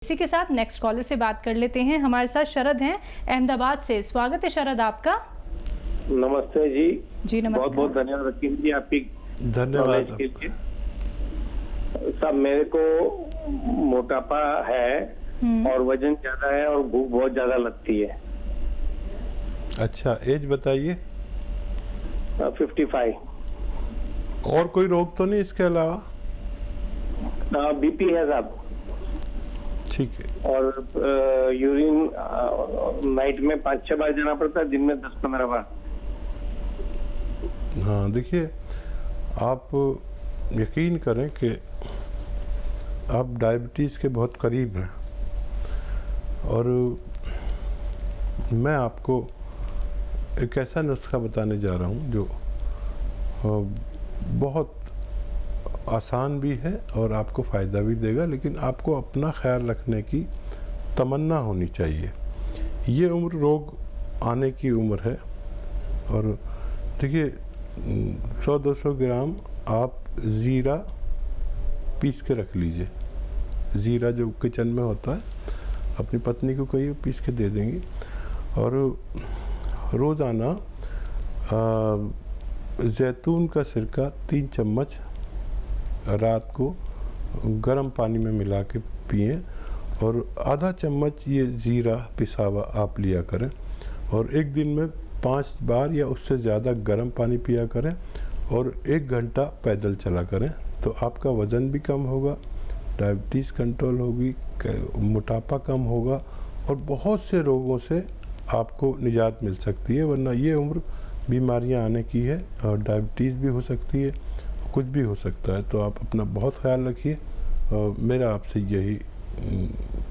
इसी के साथ नेक्स्ट कॉलर से बात कर लेते हैं। हमारे साथ शरद हैं अहमदाबाद से। स्वागत है शरद आपका। नमस्ते जी। जी नमस्ते। बहुत बहुत धन्यवाद रकीम जी आपकी धन्यवाद के लिए। सब मेरे को मोटापा है और वजन ज्यादा है और भूख बहुत ज्यादा लगती है। अच्छा, एज बताइए। 55। और कोई रोग तो नहीं इसके अलावा? बीपी है साहब। ठीक है। और यूरिन नाइट में 5-6 बार जाना पड़ता है, दिन में 10-15 बार। हाँ, देखिए आप यकीन करें कि आप डायबिटीज़ के बहुत करीब हैं और मैं आपको एक ऐसा नुस्खा बताने जा रहा हूँ जो बहुत आसान भी है और आपको फ़ायदा भी देगा, लेकिन आपको अपना ख्याल रखने की तमन्ना होनी चाहिए। ये उम्र रोग आने की उम्र है और देखिए 100-200 ग्राम आप ज़ीरा पीस के रख लीजिए। ज़ीरा जो किचन में होता है, अपनी पत्नी को कहिए पीस के दे देंगी। और रोज़ाना जैतून का सिरका 3 चम्मच रात को गर्म पानी में मिला के पिएं और आधा चम्मच ये ज़ीरा पिसा हुआ आप लिया करें और एक दिन में 5 बार या उससे ज़्यादा गर्म पानी पिया करें और 1 घंटा पैदल चला करें, तो आपका वज़न भी कम होगा, डायबिटीज़ कंट्रोल होगी, मोटापा कम होगा और बहुत से रोगों से आपको निजात मिल सकती है। वरना ये उम्र बीमारियां आने की है और डायबिटीज़ भी हो सकती है, कुछ भी हो सकता है। तो आप अपना बहुत ख्याल रखिए और मेरा आपसे यही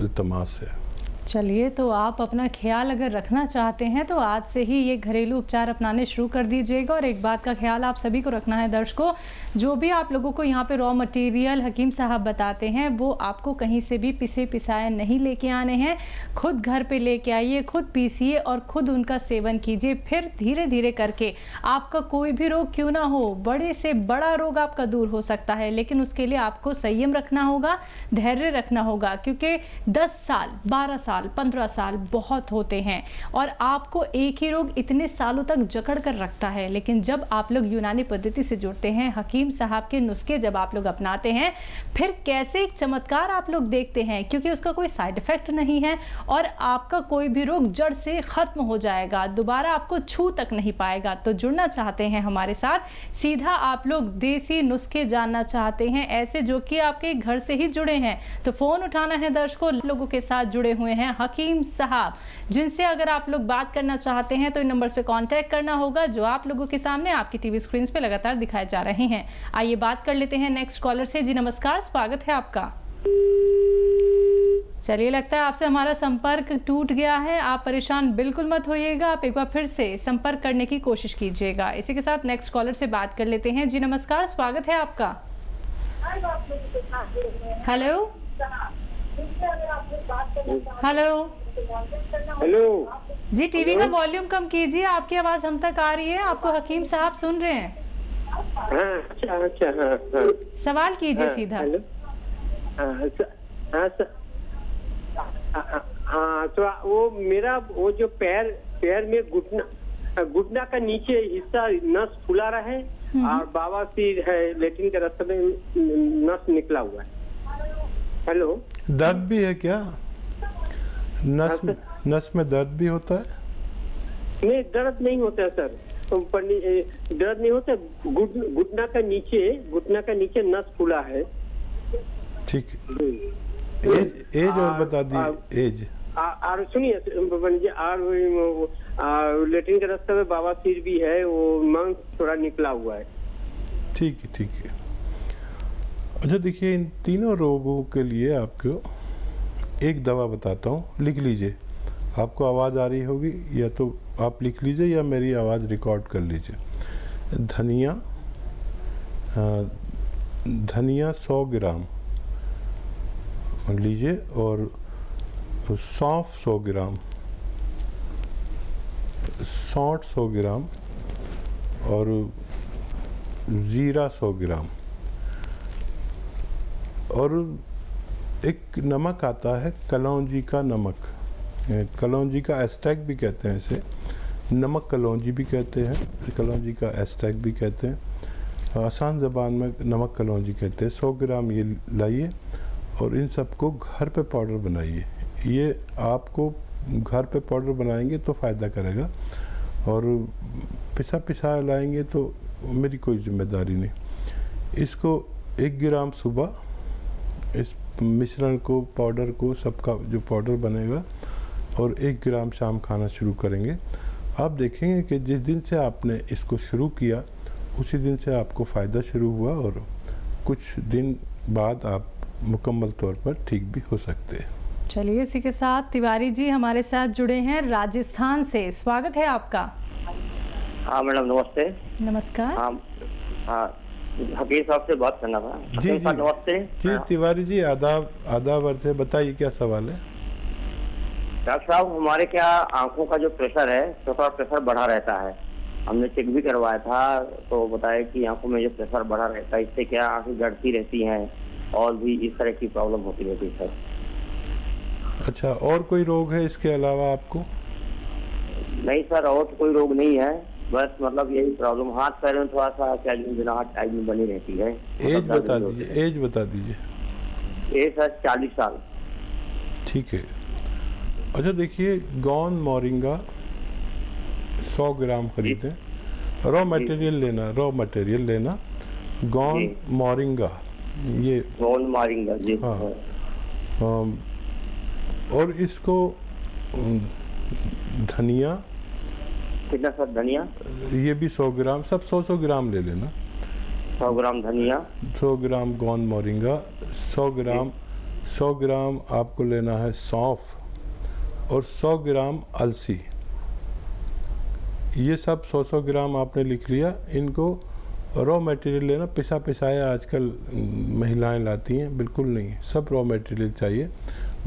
इल्तमास है। चलिए, तो आप अपना ख्याल अगर रखना चाहते हैं तो आज से ही ये घरेलू उपचार अपनाने शुरू कर दीजिएगा। और एक बात का ख्याल आप सभी को रखना है दर्शकों, जो भी आप लोगों को यहाँ पे रॉ मटेरियल हकीम साहब बताते हैं वो आपको कहीं से भी पिसे पिसाए नहीं लेके आने हैं। खुद घर पे लेके आइए, खुद पीसिए और खुद उनका सेवन कीजिए। फिर धीरे धीरे करके आपका कोई भी रोग क्यों ना हो, बड़े से बड़ा रोग आपका दूर हो सकता है, लेकिन उसके लिए आपको संयम रखना होगा, धैर्य रखना होगा, क्योंकि 10 साल 12 साल 15 साल बहुत होते हैं और आपको एक ही रोग इतने सालों तक जकड़ कर रखता है। लेकिन जब आप लोग यूनानी पद्धति से जुड़ते हैं, हकीम साहब के नुस्खे जब आप लोग अपनाते हैं, फिर कैसे एक चमत्कार आप लोग देखते हैं, क्योंकि उसका कोई साइड इफेक्ट नहीं है और आपका कोई भी रोग जड़ से खत्म हो जाएगा, दोबारा आपको छू तक नहीं पाएगा। तो जुड़ना चाहते हैं हमारे साथ, सीधा आप लोग देसी नुस्खे जानना चाहते हैं, ऐसे जो कि आपके घर से ही जुड़े हैं, तो फोन उठाना है दर्शकों। लोगों के साथ जुड़े हुए हैं हकीम साहब, जिनसे अगर आप लोग बात करना चाहते हैं तो इन नंबर्स पे कांटेक्ट करना होगा जो आप लोगों के सामने आपकी टीवी स्क्रीन पे लगातार दिखाए जा रहे हैं। आइए बात कर लेते हैं नेक्स्ट कॉलर से। जी नमस्कार, स्वागत है आपका। चलिए, लगता है आपसे हमारा संपर्क टूट गया है। आप परेशान बिल्कुल मत होइएगा, आप एक बार फिर से संपर्क करने की कोशिश कीजिएगा। इसी के साथ नेक्स्ट कॉलर से बात कर लेते हैं। जी नमस्कार, स्वागत है आपका। हेलो हेलो हेलो जी, टीवी का वॉल्यूम कम कीजिए, आपकी आवाज हम तक आ रही है, आपको हकीम साहब सुन रहे हैं। हाँ, अच्छा हाँ। सवाल कीजिए सीधा। हेलो हाँ, तो वो मेरा वो जो पैर में घुटना का नीचे हिस्सा नस फुला रहा है और बवासीर है, लेट्रिन के रास्ते में नस निकला हुआ है। हेलो, दर्द भी है क्या? नस में दर्द भी होता है? नहीं, दर्द नहीं होता है सर, दर्द नहीं होता। घुटना का नीचे नस फूला है। ठीक है। एज और बता दिए एज। और सुनिए, लेट्रिन के रास्ते में बवासीर भी है, वो मांस थोड़ा निकला हुआ है। ठीक है, ठीक है। अच्छा, देखिए इन तीनों रोगों के लिए आपको एक दवा बताता हूँ, लिख लीजिए। आपको आवाज़ आ रही होगी, या तो आप लिख लीजिए या मेरी आवाज़ रिकॉर्ड कर लीजिए। धनिया 100 ग्राम लीजिए और सौंफ 100 ग्राम, सौंठ 100 ग्राम और ज़ीरा 100 ग्राम और एक नमक आता है कलौंजी का नमक, कलौंजी का एस्टैक भी कहते हैं इसे, नमक कलौंजी भी कहते हैं, कलौंजी का एस्टैक भी कहते हैं, आसान ज़बान में नमक कलौंजी कहते हैं। 100 ग्राम ये लाइए और इन सबको घर पे पाउडर बनाइए। ये आपको घर पे पाउडर बनाएंगे तो फ़ायदा करेगा, और पिसा लाएंगे तो मेरी कोई जिम्मेदारी नहीं। इसको 1 ग्राम सुबह इस मिश्रण को, पाउडर को, सबका जो पाउडर बनेगा, और 1 ग्राम शाम खाना शुरू करेंगे। आप देखेंगे कि जिस दिन से आपने इसको शुरू किया उसी दिन से आपको फ़ायदा शुरू हुआ, और कुछ दिन बाद आप मुकम्मल तौर पर ठीक भी हो सकते हैं। चलिए, इसी के साथ तिवारी जी हमारे साथ जुड़े हैं राजस्थान से। स्वागत है आपका। हाँ मैडम, नमस्ते। नमस्कार। हाँ, हकीम साहब से बात करना था। जी जी नमस्ते जी। तिवारी जी आदाब अर्ज़ है, बताइए क्या सवाल है। डॉक्टर साहब, हमारे क्या आंखों का जो प्रेशर है तो थोड़ा प्रेशर बढ़ा रहता है। हमने चेक भी करवाया था तो बताया कि आंखों में जो प्रेशर बढ़ा रहता है इससे क्या आंखें गड़ती रहती हैं और भी इस तरह की प्रॉब्लम होती रहती है सर। अच्छा, और कोई रोग है इसके अलावा आपको? नहीं सर, और तो कोई रोग नहीं है, बस मतलब यही प्रॉब्लम, हाथ पैर में थोड़ा सा चलनाहट टाइप में बनी रहती है। एज बता दीजिए, एज बता दीजिए। एज सर 40 साल। ठीक है। अच्छा देखिए, गौन मोरिंगा 100 ग्राम खरीदें। रॉ मटेरियल लेना, गौन मोरिंगा, ये गौन मोरिंगा जी। हाँ। और इसको धनिया कितना सर? धनिया ये भी 100 ग्राम, सब 100 ग्राम ले लेना। 100 ग्राम धनिया, 100 ग्राम गौन मोरिंगा, 100 ग्राम आपको लेना है सौंफ, और 100 ग्राम अलसी। ये सब 100 ग्राम आपने लिख लिया। इनको रॉ मटेरियल लेना, पिसाया आजकल महिलाएं लाती हैं, बिल्कुल नहीं, सब रॉ मटेरियल चाहिए।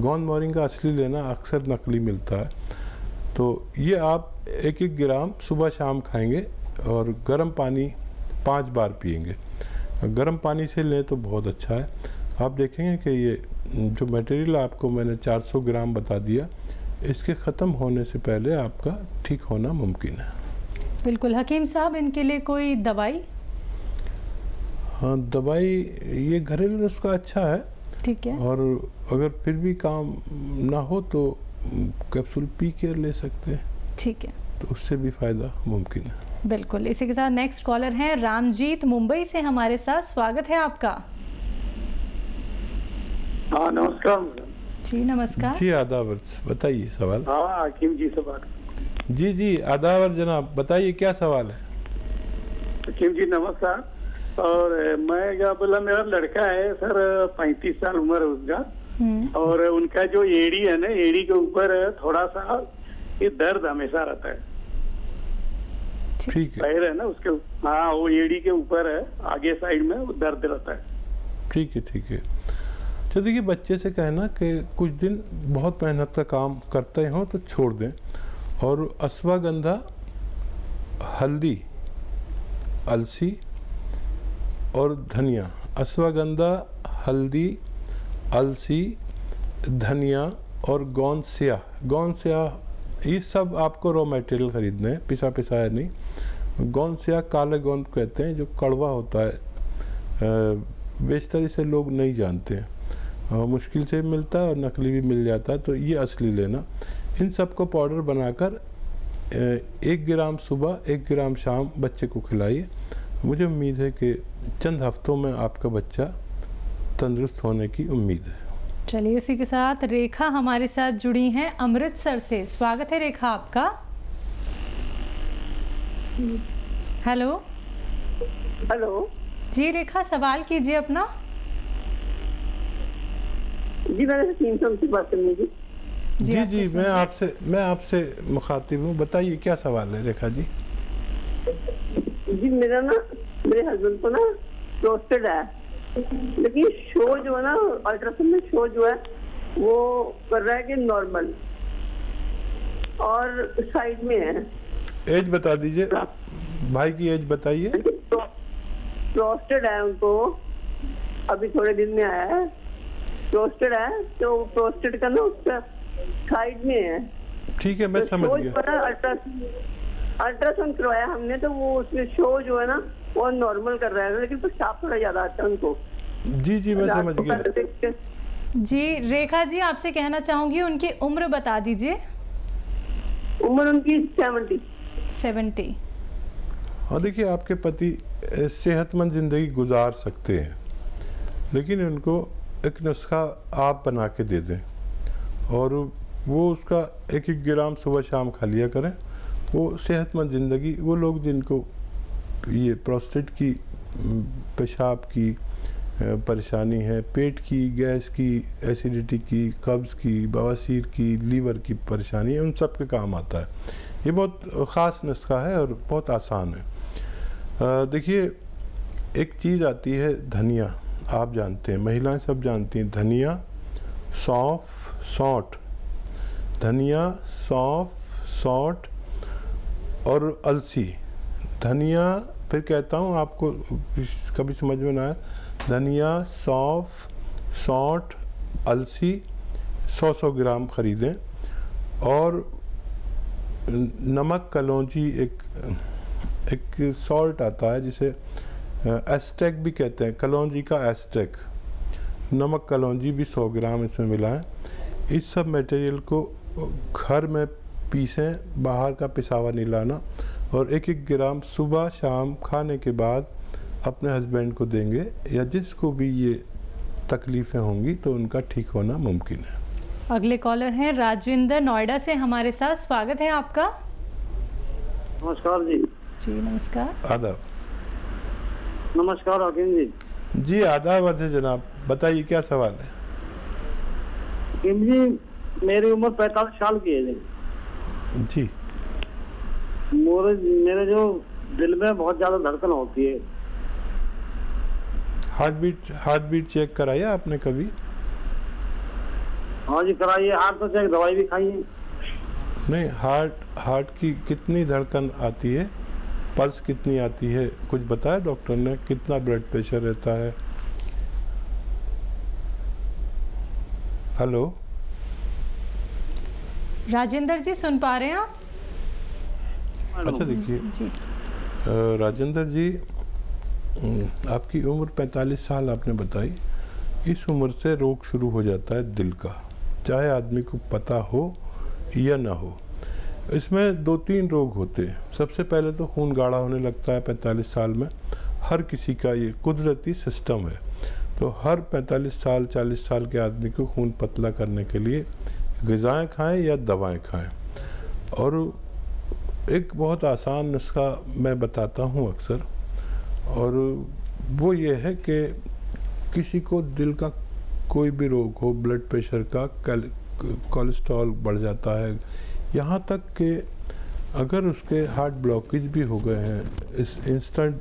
गौन मोरिंगा असली लेना, अक्सर नकली मिलता है। तो ये आप 1 ग्राम सुबह शाम खाएंगे, और गर्म पानी 5 बार पिएंगे। गर्म पानी से लें तो बहुत अच्छा है। आप देखेंगे कि ये जो मटेरियल आपको मैंने 400 ग्राम बता दिया, इसके ख़त्म होने से पहले आपका ठीक होना मुमकिन है। बिल्कुल। हकीम साहब, इनके लिए कोई दवाई? हाँ, दवाई ये घरेलू नुस्खा अच्छा है। ठीक है। और अगर फिर भी काम ना हो तो कैप्सूल पी के ले सकते हैं। ठीक है, तो उससे भी फ़ायदा मुमकिन है। बिल्कुल। इसी के साथ नेक्स्ट कॉलर हैं रामजीत, मुंबई से हमारे साथ। स्वागत है आपका। हाँ नमस्कार। जी नमस्कार। जी आदावर, बताइए सवाल। हाँ हकीम जी से बात। जी आदावर जनाब, बताइए क्या सवाल है। हकीम जी नमस्कार। और मैं क्या बोला, मेरा लड़का है सर, 35 साल उम्र है उसका, और उनका जो एड़ी है ना, एड़ी के ऊपर थोड़ा सा ये दर्द हमेशा रहता है। ठीक है। पैर है ना उसके, हाँ वो एड़ी के ऊपर है, आगे साइड में वो दर्द रहता है। ठीक है। तो देखिए, बच्चे से कहना कि कुछ दिन बहुत मेहनत का काम करते हो तो छोड़ दें, और अश्वगंधा, हल्दी, अलसी और धनिया, अश्वगंधा, हल्दी, अलसी, धनिया और गोंद स्याह, ये सब आपको रॉ मटेरियल खरीदना है, पिसाया नहीं। गोंद स्याह काले गोंद कहते हैं, जो कड़वा होता है, बेशतर इसे लोग नहीं जानते हैं, मुश्किल से मिलता है और नकली भी मिल जाता है, तो ये असली लेना। इन सब को पाउडर बनाकर 1 ग्राम सुबह 1 ग्राम शाम बच्चे को खिलाइए। मुझे उम्मीद है कि चंद हफ्तों में आपका बच्चा तंदुरुस्त होने की उम्मीद है। चलिए, इसी के साथ रेखा हमारे साथ जुड़ी हैं अमृतसर से। स्वागत है रेखा आपका। हेलो जी रेखा, सवाल कीजिए अपना। जी मैंने सिम्टम से बात करनी थी। जी मैं आपसे मुखातिब हूँ, बताइए क्या सवाल है रेखा जी। जी मेरे हस्बैंड को ना प्रोस्टेट है, लेकिन शो जो है ना, अल्ट्रासाउंड में शो जो है वो कर रहा है कि नॉर्मल, और साइड में है। एज बता दीजिए, भाई की एज बताइए। प्रोस्टेट है उनको, अभी थोड़े दिन में आया है, प्रोस्टेट है, तो प्रोस्टेट का ना उसका साइड में है। ठीक है, मैं समझ गया। अल्ट्रासाउंड करवाया हमने, तो वो उसमें शो जो है ना वो नॉर्मल कर रहा है, लेकिन पेशाब थोड़ा ज्यादा आता है उनको। जी जी, मैं समझ गया। जी रेखा जी, आपसे कहना चाहूंगी उनकी उम्र बता दीजिए। उम्र उनकी 70। और देखिए, आपके पति सेहतमंद ज़िंदगी गुजार सकते हैं, लेकिन उनको एक नुस्खा आप बना के दे दें और वो उसका 1-1 ग्राम सुबह शाम खा लिया करें। वो सेहतमंद ज़िंदगी, वो लोग जिनको ये प्रोस्टेट की, पेशाब की परेशानी है, पेट की, गैस की, एसिडिटी की, कब्ज़ की, बवासीर की, लीवर की परेशानी है, उन सब के काम आता है। ये बहुत ख़ास नुस्खा है और बहुत आसान है। देखिए, एक चीज़ आती है धनिया, आप जानते हैं, महिलाएं सब जानती हैं, धनिया, सौंफ, सौंठ, धनिया, सौंफ, सौंठ और अलसी। धनिया, फिर कहता हूँ आपको कभी समझ में ना आए, धनिया, सौंफ, सौंठ, अलसी 100-100 ग्राम ख़रीदें। और नमक कलौंजी, एक सॉल्ट आता है जिसे एस्टेक भी कहते हैं, कलौंजी का एस्टेक, नमक कलौंजी भी 100 ग्राम इसमें मिलाएं। इस सब मटेरियल को घर में पीसें, बाहर का पिसावा नहीं लाना, और 1-1 ग्राम सुबह शाम खाने के बाद अपने हस्बैंड को देंगे, या जिसको भी ये तकलीफ़ें होंगी तो उनका ठीक होना मुमकिन है। अगले कॉलर हैं राजविंदर, नोएडा से हमारे साथ। स्वागत है आपका। नमस्कार जी। जी नमस्कार। आदाब। नमस्कार हकीम जी। जी आदाब अर्ज जनाब, बताइए क्या सवाल है। हकीम जी, मेरी उम्र 45 साल की है जी। मेरे जो दिल में बहुत ज्यादा धड़कन होती है। हार्ट बीट चेक कराया आपने कभी? हाँ जी कराइए, हार्ट तो चेक, दवाई भी खाई है। नहीं, हार्ट की कितनी धड़कन आती है, पल्स कितनी आती है, कुछ बताया डॉक्टर ने? कितना ब्लड प्रेशर रहता है? हेलो राजेंद्र जी, सुन पा रहे हैं आप? अच्छा देखिए जी राजेंद्र जी, आपकी उम्र 45 साल आपने बताई। इस उम्र से रोग शुरू हो जाता है दिल का, चाहे आदमी को पता हो या ना हो। इसमें 2-3 रोग होते हैं। सबसे पहले तो खून गाढ़ा होने लगता है 45 साल में। हर किसी का ये कुदरती सिस्टम है। तो हर 45 साल 40 साल के आदमी को खून पतला करने के लिए ग़िज़ाएँ खाएं या दवाएं खाएं। और एक बहुत आसान नुस्खा मैं बताता हूँ अक्सर, और वो ये है कि किसी को दिल का कोई भी रोग हो, ब्लड प्रेशर का, कोलेस्ट्रॉल बढ़ जाता है, यहाँ तक कि अगर उसके हार्ट ब्लॉकेज भी हो गए हैं, इस इंस्टेंट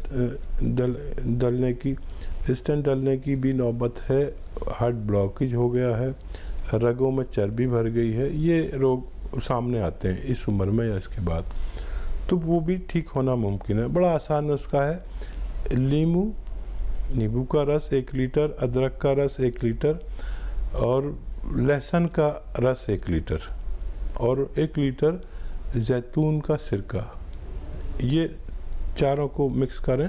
डलने की भी नौबत है, हार्ट ब्लॉकेज हो गया है, रगों में चर्बी भर गई है, ये रोग सामने आते हैं इस उम्र में या इसके बाद, तो वो भी ठीक होना मुमकिन है। बड़ा आसान नुस्खा है। नींबू का रस 1 लीटर, अदरक का रस 1 लीटर और लहसुन का रस 1 लीटर और 1 लीटर जैतून का सिरका, ये चारों को मिक्स करें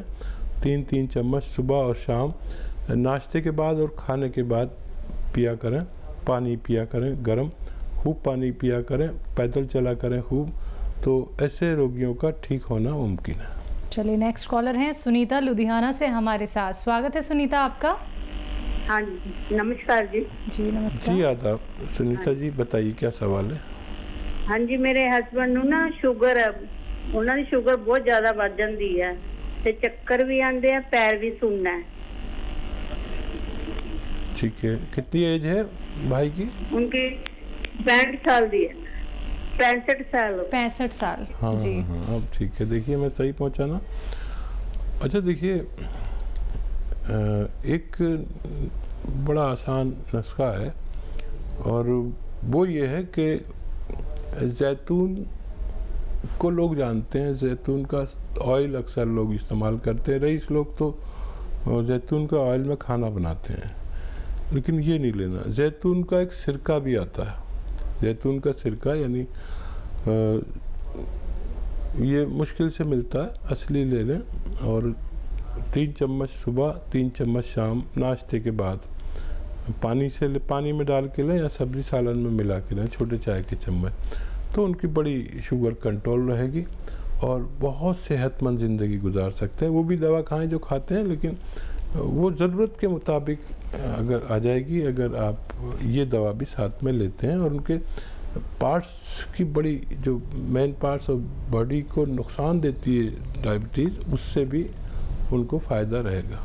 3-3 चम्मच सुबह और शाम, नाश्ते के बाद और खाने के बाद पिया करें। पानी पिया करें गर्म, खूब पानी पिया करें, पैदल चला करें खूब, तो ऐसे रोगियों का ठीक होना मुमकिन है। चलिए नेक्स्ट कॉलर हैं सुनीता, लुधियाना से हमारे साथ। स्वागत है सुनीता आपका। हाँ जी नमस्कार जी। जी नमस्कार। जी आदाब। सुनीता जी बताइए क्या सवाल है। हाँ जी, मेरे हस्बैंड ਨੂੰ ਨਾ ਸ਼ੂਗਰ ਹੈ, ਉਹਨਾਂ ਦੀ ਸ਼ੂਗਰ ਬਹੁਤ ਜ਼ਿਆਦਾ ਵੱਧ ਜਾਂਦੀ ਹੈ ਤੇ ਚੱਕਰ ਵੀ ਆਉਂਦੇ ਆ, ਪੈਰ ਵੀ ਸੁੰਨਾ ਹੈ। ठीक है, कितनी एज है भाई की? उनकी 65 साल दी है। 65 साल। हाँ जी हाँ, अब ठीक है। देखिए मैं सही पहुंचा ना? अच्छा देखिए, एक बड़ा आसान नुस्खा है और वो ये है कि जैतून को लोग जानते हैं, जैतून का ऑयल अक्सर लोग इस्तेमाल करते हैं। रईस लोग तो जैतून का ऑयल में खाना बनाते हैं, लेकिन ये नहीं लेना। जैतून का एक सिरका भी आता है, जैतून का सिरका, यानी ये मुश्किल से मिलता है, असली ले लें। और 3 चम्मच सुबह, 3 चम्मच शाम नाश्ते के बाद पानी में डाल के लें या सब्जी सालन में मिला के लें, छोटे चाय के चम्मच, तो उनकी बड़ी शुगर कंट्रोल रहेगी और बहुत सेहतमंद ज़िंदगी गुजार सकते हैं। वो भी दवा खाएं जो खाते हैं, लेकिन वो ज़रूरत के मुताबिक अगर आ जाएगी, अगर आप ये दवा भी साथ में लेते हैं। और उनके पार्ट्स की बड़ी जो मेन पार्ट्स ऑफ बॉडी को नुकसान देती है डायबिटीज़, उससे भी उनको फ़ायदा रहेगा।